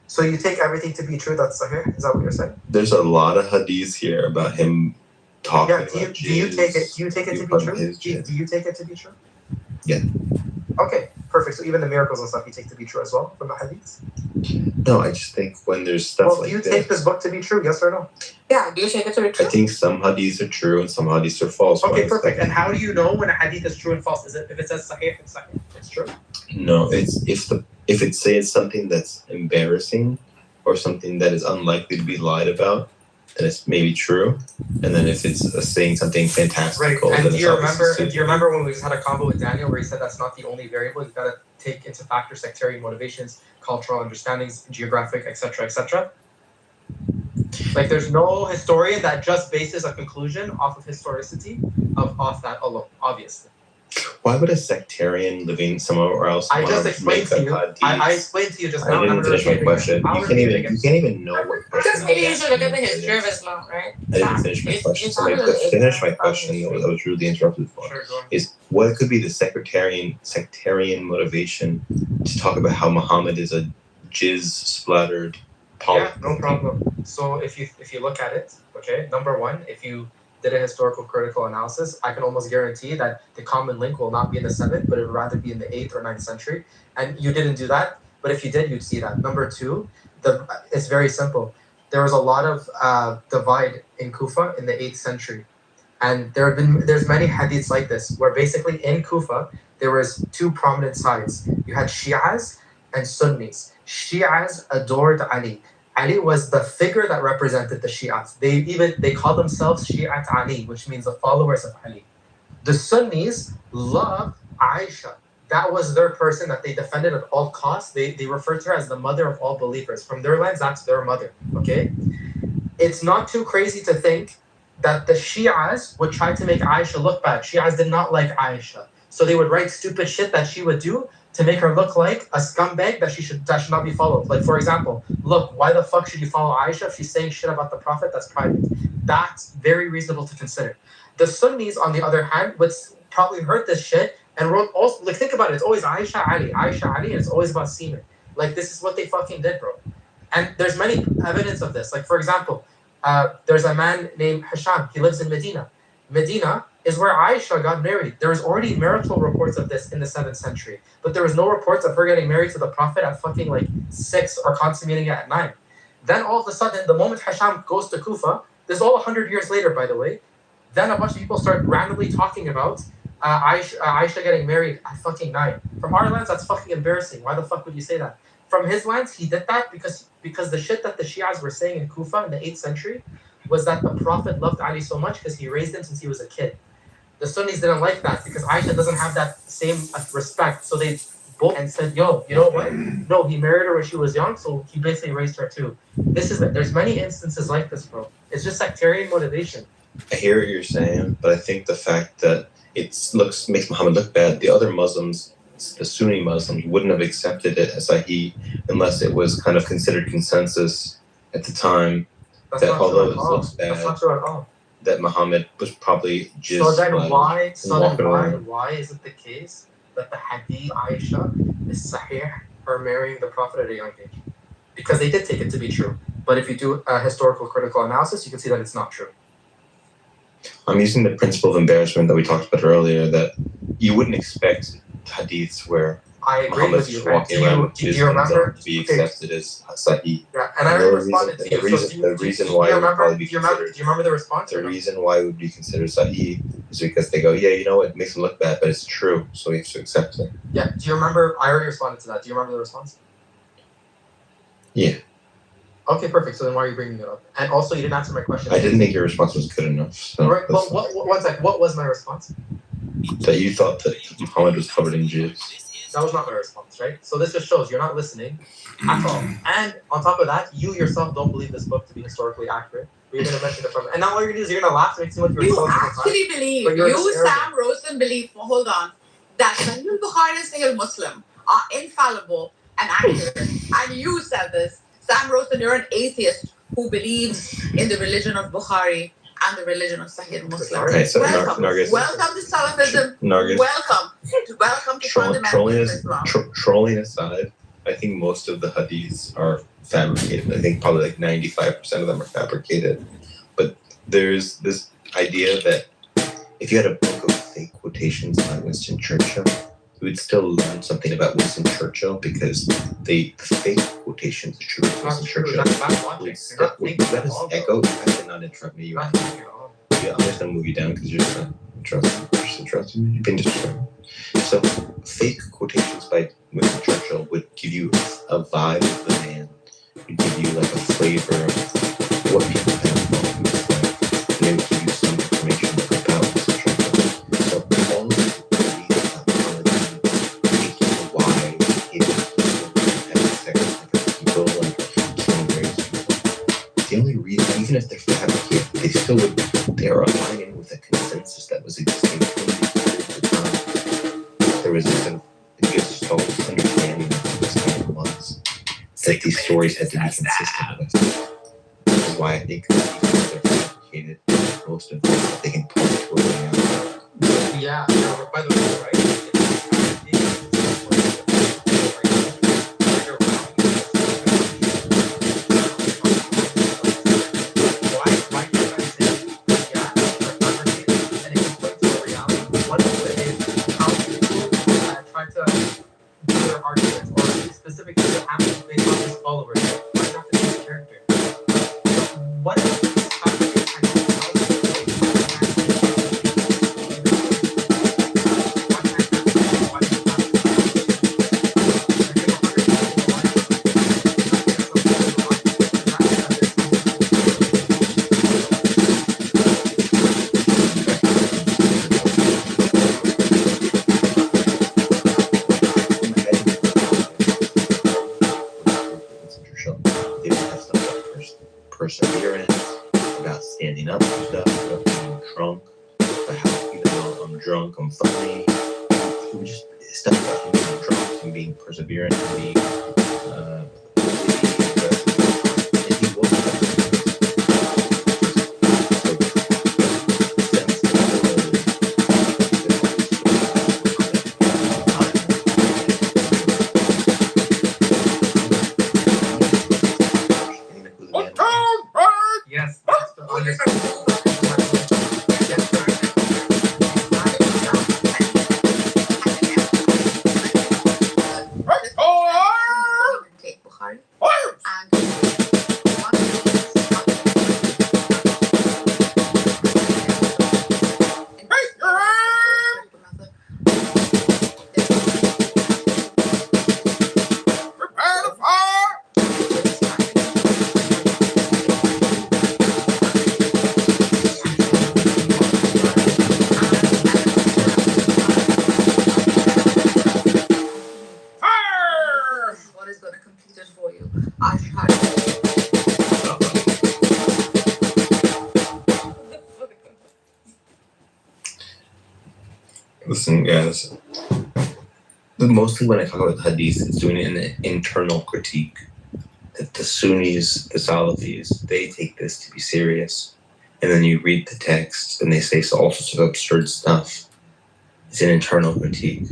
So you take everything to be true that's Sahih? Is that what you're saying? There's a lot of hadiths here about him talking Yeah. about Do you take it? Do you take it to be true? Do you take it to be true? Yeah. Okay, perfect. So even the miracles and stuff you take to be true as well from the hadiths? No, I just think when there's stuff Well, like do you that, take this book to be true? Yes or no? Yeah, do you take it to be I true? think some hadiths are true and some hadiths are false. Okay, perfect. And how do you know when a hadith is true and false? Is it if it says Sahih, it's Sahih? It's true. No, it's if it says something that's embarrassing or something that is unlikely to be lied about, then it's maybe true. And then if it's saying something fantastical, Right. And then do it's you obviously remember when we just had a convo with Daniel where he said that's not the only variable? You gotta take into factor sectarian motivations, cultural understandings, geographic, etc., etc. Like, there's no historian that just bases a conclusion off of historicity off that alone, obviously. Why would a sectarian living somewhere else I want just to explained make to you. a hadith? I explained to you just now. I didn't finish my question. You can't even know what question. Because maybe you should look at the history of Islam, right? I didn't finish my It's- question. it's So not to really finish my Islam, question, that was rudely interrupted for. Sure, go on. Is what could be the sectarian motivation to talk about how Muhammad is a jizz splattered Yeah, no problem. So if you look at it, okay, number one, if you did a historical critical analysis, I can almost guarantee that the common link will not be in the 7th, but it would rather be in the 8th or 9th century. And you didn't do that, but if you did, you'd see that. Number two, it's very simple. There was a lot of divide in Kufa in the 8th century. And there's many hadiths like this, where basically in Kufa, there was two prominent sides. You had Shi'as and Sunnis. Shi'as adored Ali. Ali was the figure that represented the Shi'ats. They call themselves Shi'at Ali, which means the followers of Ali. The Sunnis loved Aisha. That was their person that they defended at all costs. They referred to her as the mother of all believers. From their lens, that's their mother. Okay? It's not too crazy to think that the Shi'as would try to make Aisha look bad. Shi'as did not like Aisha. So they would write stupid shit that she would do to make her look like a scumbag that should not be followed. Like, for example, look, why the fuck should you follow Aisha if she's saying shit about the Prophet? That's private. That's very reasonable to consider. The Sunnis, on the other hand, would probably heard this shit and wrote also, like, think about it, it's always Aisha Ali, and it's always about semen. Like, this is what they fucking did, bro. And there's many evidence of this. Like, for example, there's a man named Hisham. He lives in Medina. Medina is where Aisha got married. There was already marital reports of this in the 7th century, but there was no reports of her getting married to the Prophet at fucking like 6 or consummating it at 9. Then all of a sudden, the moment Hisham goes to Kufa, this is all 100 years later, by the way, then a bunch of people start randomly talking about Aisha getting married at fucking 9. From our lands, that's fucking embarrassing. Why the fuck would you say that? From his lands, he did that because the shit that the Shias were saying in Kufa in the 8th century was that the Prophet loved Ali so much because he raised him since he was a kid. The Sunnis didn't like that because Aisha doesn't have that same respect. So they both and said, yo, you know what? No, he married her when she was young, so he basically raised her too. There's many instances like this, bro. It's just sectarian motivation. I hear what you're saying, but I think the fact that makes Muhammad look bad, the other Muslims, the Sunni Muslims, wouldn't have accepted it as Sahih unless it was kind of considered consensus at the time. That's that not although true at it all. looks bad, That's not true at all. that Muhammad was probably just So then walking around. why is it the case that the Hadith Aisha is Sahih, her marrying the Prophet at a young age? Because they did take it to be true. But if you do a historical critical analysis, you can see that it's not true. I'm using the principle of embarrassment that we talked about earlier, that you wouldn't expect hadiths where I agree Muhammad's with you. just walking around with Do his you remember? to be accepted as Sahih. Yeah, and I responded to you. The reason why it would probably be do you remember the response? the reason why it would be considered Sahih is because they go, yeah, you know, it makes him look bad, but it's true, so we have to accept it. Yeah. Do you remember? I already responded to that. Do you remember the response? Yeah. Okay, perfect. So then why are you bringing it up? And also, you didn't answer my question. I didn't think your response was good enough. So right, well, one sec. What was my response? that you thought that Muhammad was covered in jizz. That was not my response, right? So this just shows you're not listening at all. And on top of that, you yourself don't believe this book to be historically accurate. But you're going to mention it from... And now all you're going to do is you're going to laugh to make it seem like you're You actually believe, Sam Rosen believe, hold on, that Sahih al-Bukhari and Sahih Muslim are infallible and accurate. And you said this. Sam Rosen, you're an atheist who believes in the religion of Bukhari and the religion of Sahih Muslim. Okay, so welcome. Nargis, Welcome to Salafism. Nargis, Welcome to fundamentalist Islam. Trolling aside, I think most of the hadiths are fabricated. I think probably like 95% of them are fabricated. But there's this idea that if you had a book of fake quotations by Winston Churchill, you would still learn something about Winston Churchill because the fake quotations attributed to Winston Churchill would let us echo. I did not interrupt me. I'm just going to move you down because you're just interrupting me. You've been disrupted. So fake quotations by Winston Churchill would give you a vibe of the man. It would give you like a flavor of what people have thought he was like. And they would give you some information about Winston Churchill. So all of the reasons that making a wise, having sex with different people and killing various people. The only reason, even if they're fabricated, they are aligning with a consensus that was existing at the time. There was this gestalt understanding of what this kind of was, that these stories had to be consistent with. This is why I think even if they're fabricated, most of them, they can point to a way out. Yeah, by the way, right? Perseverance, about standing up for stuff, about being drunk, about how even though I'm drunk, I'm funny. It was just stuff about being drunk and being perseverant and being and he was What is going to complete it for you? I tried. Listen, guys. Mostly when I talk about the hadith, it's doing it in an internal critique. That the Sunnis, the Salafis, they take this to be serious. And then you read the text and they say all sorts of absurd stuff. It's an internal critique.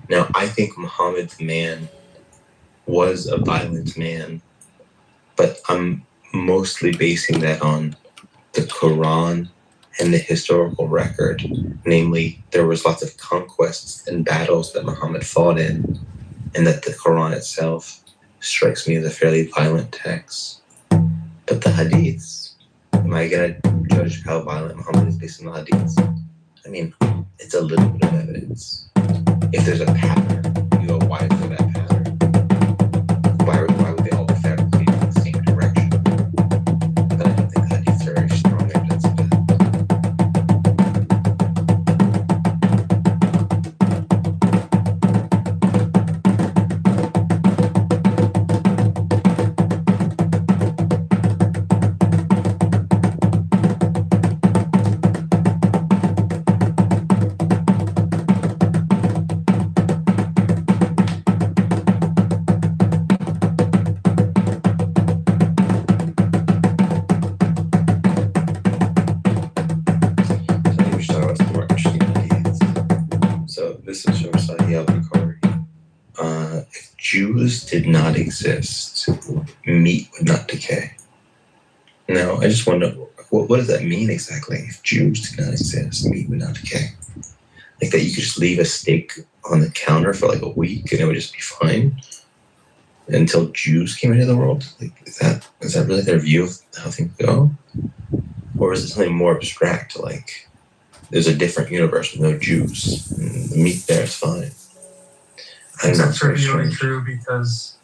Now, I think Muhammad the man was a violent man, but I'm mostly basing that on the Quran and the historical record. Namely, there was lots of conquests and battles that Muhammad fought in, and that the Quran itself strikes me as a fairly violent text. But the hadiths, am I going to judge how violent Muhammad is based on the hadiths? I mean, it's a little bit of evidence. If there's a pattern, you go, why is there that pattern? Why would they all be fabricated in the same direction? But I don't think the hadiths are very strong evidence of that. This is from Sahih al-Bukhari. If Jews did not exist, meat would not decay. Now, I just wonder, what does that mean exactly? If Jews did not exist, meat would not decay. Like that you could just leave a steak on the counter for like a week and it would just be fine until Jews came into the world? Like, is that really their view of how things go? Or is it something more abstract, like there's a different universe with no Jews, and the meat there is fine? That's trivially true because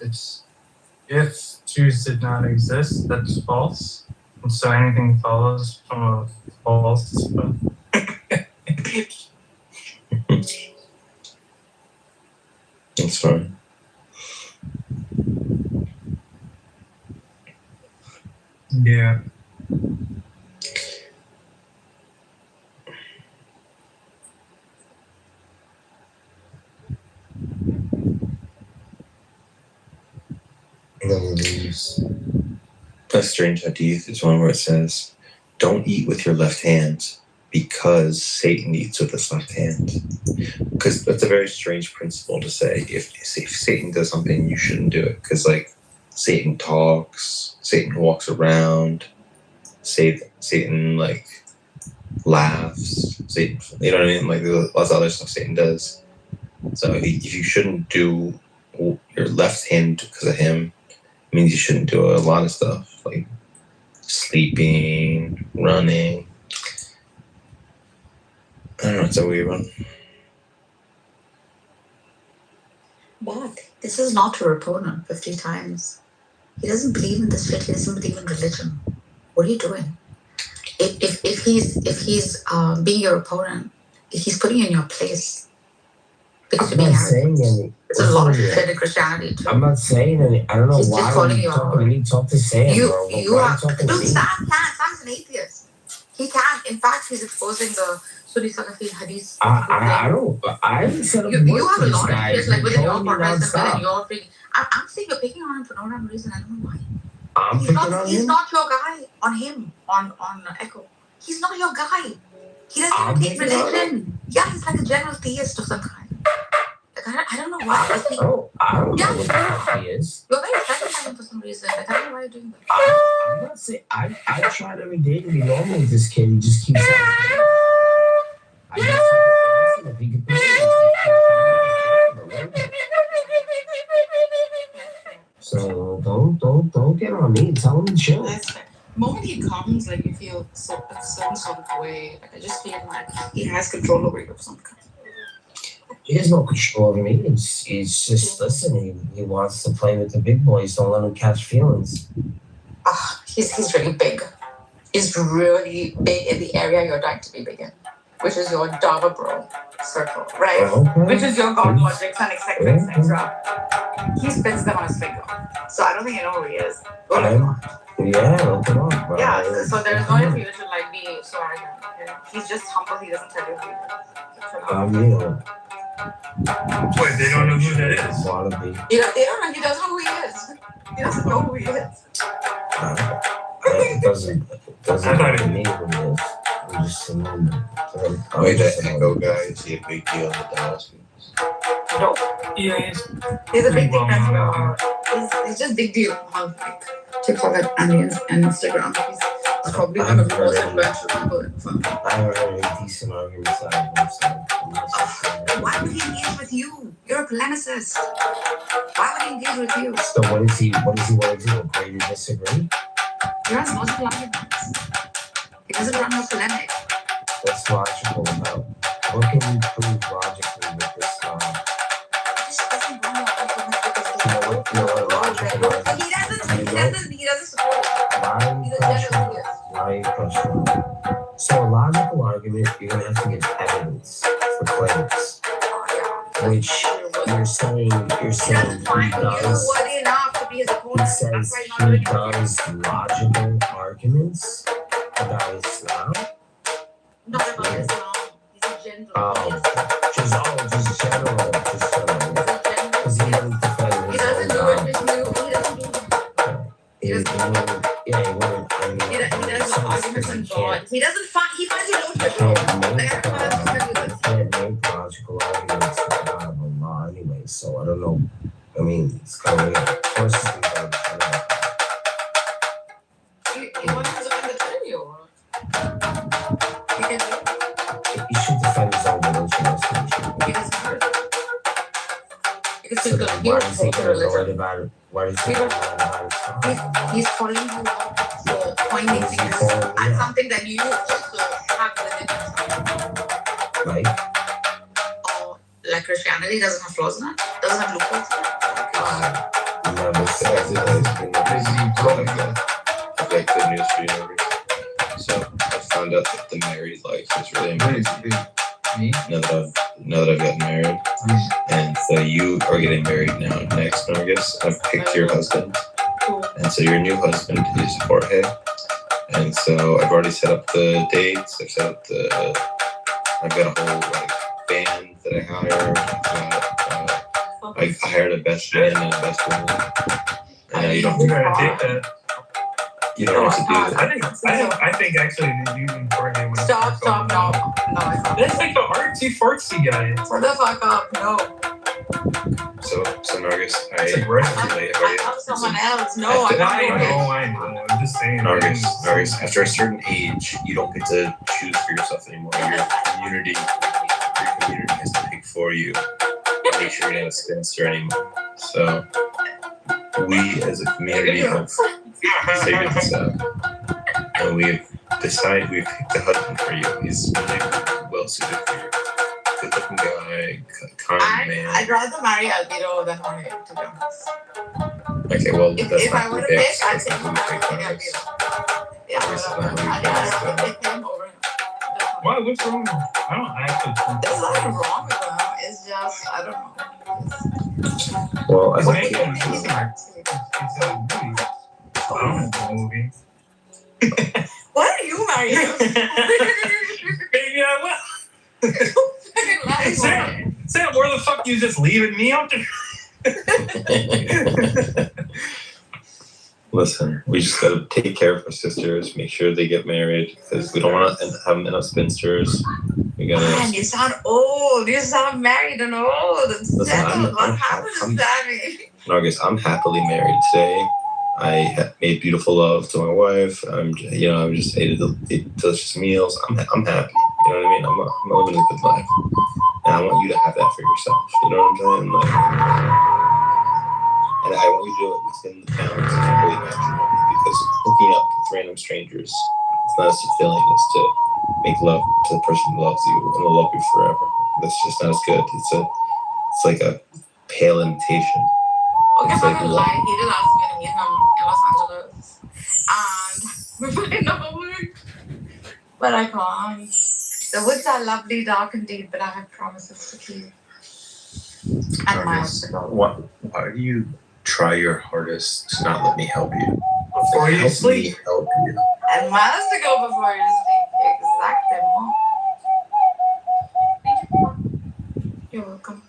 if Jews did not exist, that's false. And so anything follows from a false. That's fine. Yeah. A strange hadith is one where it says, "Don't eat with your left hand because Satan eats with his left hand." Because that's a very strange principle to say. If Satan does something, you shouldn't do it. Because like Satan talks, Satan walks around, Satan like laughs, Satan, you know what I mean? Like there's lots of other stuff Satan does. So if you shouldn't do your left hand because of him, it means you shouldn't do a lot of stuff like sleeping, running. I don't know, it's a weird one. But this is not your opponent 50 times. He doesn't believe in this shit. He doesn't believe in religion. What are you doing? If he's being your opponent, if he's putting you in your place, because I'm not saying any. There's a lot of shit in Christianity too. I'm not saying any. I don't know He's why just calling you you talking out. to me. Talk to Sam, You bro. are. Talking Dude, to me? Sam can't. Sam's an atheist. He can't. In fact, he's exposing the Sunni Salafi hadith. I don't. I haven't said a You word have to a this lot guy. of shit like within your Told me progressive, within nonstop. your freaking. I'm saying you're picking on him for no damn reason. I don't know why. I'm He's picking not. on He's him. not your guy. On him. On Echo. He's not your guy. He doesn't I'm even take picking on him. religion. Yeah, he's like a general theist of some kind. Like I don't know why. I don't Yeah. know what the fuck he is. You're very frightened for some reason. Like, I don't know why you're doing that. I'm not saying I tried every day to be normal with this kid. He just keeps saying, I just listen, if he could play, so don't get on me. Tell him to chill. That's fair. The moment he comes, like, you feel a certain sort of way. Like, I just feel like he has control over you of some kind. He has no control over me. He's just listen. He wants to play with the big boys. Don't let him catch feelings. He's really big. He's really big in the area you're trying to be big in, which is your Dava bro circle, right? Okay. Which is your God logics and etc. He spins them on his finger. So I don't think you know who he is. Yeah, look him up. Bro. Yeah, so there's no need for you to like be so arrogant. You know? He's just humble. He doesn't tell you who he is. Wait, they don't know who that is. You know, they don't know. He doesn't know who he is. He doesn't know who he is. It doesn't matter me who he is. I'm just saying. Wait, that Echo guy, is he a big deal in the Dallas? No. Yeah, He's a big deal. He's just big deal on like TikTok and Instagram. He's probably one of the most influential people in the film. I haven't heard any decent arguments out of him, so I'm not so sure. Why would he engage with you? You're a polemicist. Why would he engage with you? So what does he want to do? Agree to disagree? He runs logical arguments. He doesn't run no polemic. What's logical about? What can we prove logically with this song? You know what logical argument? He doesn't support it. Why are you questioning? So a logical argument, you're gonna have to give evidence for claims. Which you're saying he does. He says he does logical arguments about Islam. Not about Islam. He's a gentleman. Just general. Because he doesn't defend He his doesn't do own it with you. He doesn't do that. He wouldn't. He does arguments on God. He finds you logical. Can't make logical arguments out of Allah anyway, so I don't know. I mean, it's kind of weird. Of course, it's going to You want him to defend the Trinity or what? he should defend his own religion. That's what he should do. He doesn't hurt. Because So then why does he care about it? Why does he care about it? He's calling you out for pointing fingers at something that you also have within yourself. Like Christianity doesn't have flaws in it? Doesn't have loopholes in it? Never says it. I've got good news for you, Norbert. So I found out that the married life is really amazing. Now that I've gotten married, and so you are getting married now next, August. I've picked your husband, and so your new husband is Jorge, and so I've already set up the dates. I've got a whole like band that I hired. I hired a best man and a best woman. And you don't have to do I think actually that you and Jorge would Stop, no. That's like the artsy fartsy guy. Shut the fuck up, no. So Nargis, I love someone else. No, I know. I'm just saying. Nargis, after a certain age, you don't get to choose for yourself anymore. Your community has to pick for you. Make sure you're not a spinster anymore. So we as a community have figured this out, and we've picked a husband for you. He's really well suited for you. Good-looking guy, kind man. I'd rather marry Albedo than Jorge, to be honest. Okay, well, if I were to pick, I'd say Albedo. Yeah, I'd pick him over him. Why? What's wrong? I don't actually think there's nothing wrong with him. It's just, I don't know. Well, I think he's a movie. Why do you marry him? Maybe I will. Sam, where the fuck you just leaving me out there? Listen, we just gotta take care of our sisters, make sure they get married, because we don't want to have enough spinsters. We Man, you sound old. You sound married and old and settled. What happened to Sammy? August, I'm happily married today. I made beautiful love to my wife. I'm just ate delicious meals. I'm happy. You know what I mean? I'm living a good life, and I want you to have that for yourself. You know what I'm saying? Like, and I want you to do it within the bounds of holy matrimony, because hooking up with random strangers, it's not as fulfilling as to make love to the person who loves you and will love you forever. That's just not as good. It's like a pale imitation. Okay, It's I'm like not gonna lie. He did ask me to meet him in Los Angeles, and we might not work, but I can't. The woods are lovely, dark and deep, but I have promises to keep and miles to go. Why do you try your hardest to not let me help you? Before you sleep. Help you. And miles to go before you sleep. Exactement. Thank you. You're welcome.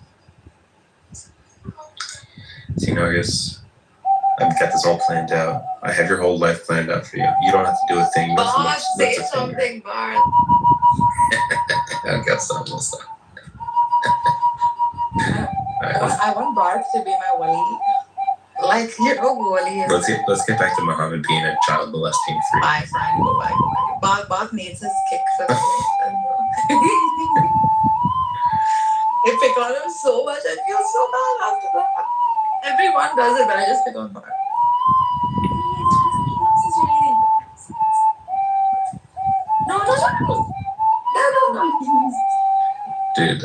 See, Nargis, I've got this all planned out. I have your whole life planned out for you. You don't have to do a thing. Bart, say something, Bart. I've got something. We'll stop. I want Bart to be my wali. Like, wali. Let's get back to Muhammad being a child molesting freak. Bye, fine, go back. Bart needs his kick for this. I pick on him so much, I feel so bad after that. Everyone does it, but I just pick on Bart. No. Dude,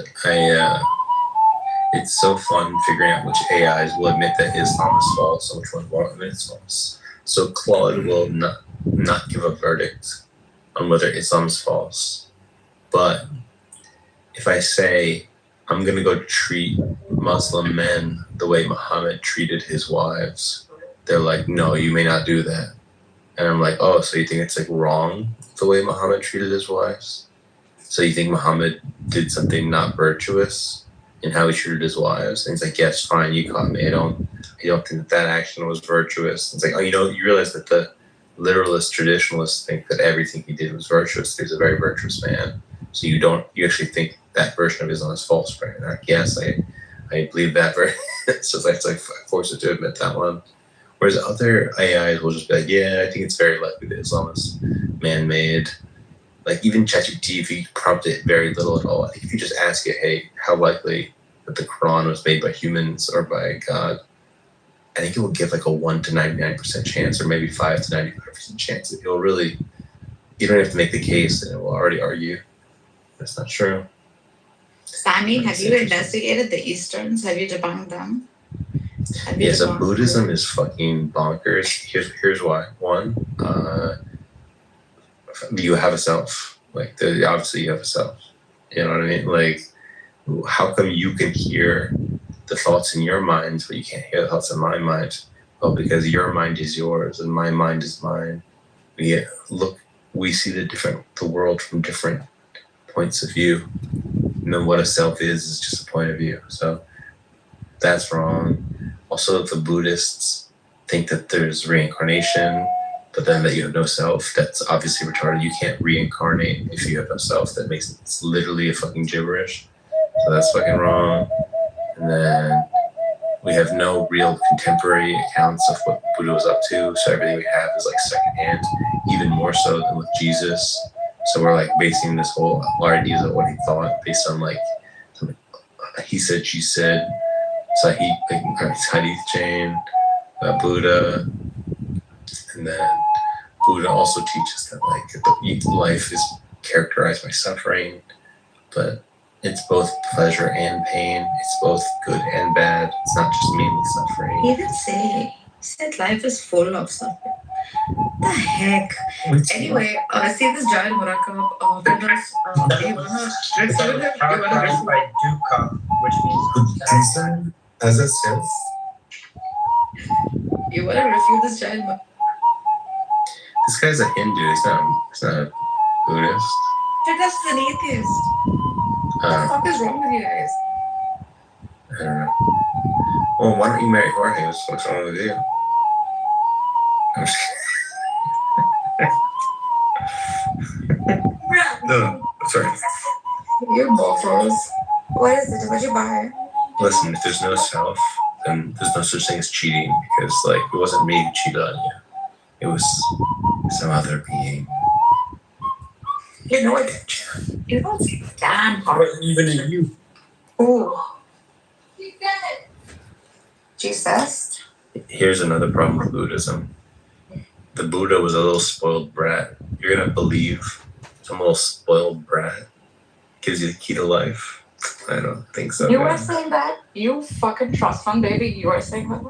it's so fun figuring out which AIs will admit that Islam is false and which ones won't admit it's false. So Claude will not give a verdict on whether Islam is false. But if I say I'm gonna go treat Muslim men the way Muhammad treated his wives, they're like, no, you may not do that. And I'm like, oh, so you think it's like wrong the way Muhammad treated his wives? So you think Muhammad did something not virtuous in how he treated his wives? And he's like, yes, fine, you caught me. I don't think that action was virtuous. It's like, oh, you realize that the literalist traditionalists think that everything he did was virtuous. He's a very virtuous man. So you actually think that version of Islam is false, right? Like, yes, I believe that. So it's like forced to admit that one. Whereas other AIs will just be like, yeah, I think it's very likely that Islam is man-made. Like even ChatGPT, if you prompt it very little at all, I think if you just ask it, hey, how likely that the Quran was made by humans or by God, I think it will give like a 1 to 99% chance, or maybe 5 to 95% chance. It will really, you don't have to make the case, and it will already argue that's not true. Sammy, have you investigated the Easterns? Have you debunked them? Yeah, so Buddhism is fucking bonkers. Here's why. One, you have a self. Like, obviously you have a self. You know what I mean? Like, how come you can hear the thoughts in your mind, but you can't hear the thoughts in my mind? Well, because your mind is yours and my mind is mine. We see the world from different points of view. And then what a self is just a point of view. So that's wrong. Also, the Buddhists think that there's reincarnation, but then that you have no self. That's obviously retarded. You can't reincarnate if you have no self. It's literally a fucking gibberish. So that's fucking wrong. And then we have no real contemporary accounts of what Buddha was up to. So everything we have is like secondhand, even more so than with Jesus. So we're like basing this whole our ideas of what he thought based on like he said, she said, Hadith chain, Buddha, and then Buddha also teaches that like life is characterized by suffering, but it's both pleasure and pain. It's both good and bad. It's not just mainly suffering. He didn't said life is full of suffering. The heck? Anyway, see this giant Murakab figures. You wanna refute him? Characterized by dukkha, which means Buddhism as a self. You wanna refute this giant Murakab? This guy's a Hindu. He's not a Buddhist. That's an atheist. What the fuck is wrong with you guys? I don't know. Well, why don't you marry Jorge? What's wrong with you? I'm just kidding. No, sorry. You bofos. What is it? What'd you buy? Listen, if there's no self, then there's no such thing as cheating because, like, it wasn't me who cheated on you. It was some other being. You know what? You know what's damn hard? Even you. Ooh. Jesus. Here's another problem with Buddhism. The Buddha was a little spoiled brat. You're gonna believe some little spoiled brat gives you the key to life? I don't think so. You man. were saying that? You fucking trust fund baby, you were saying that?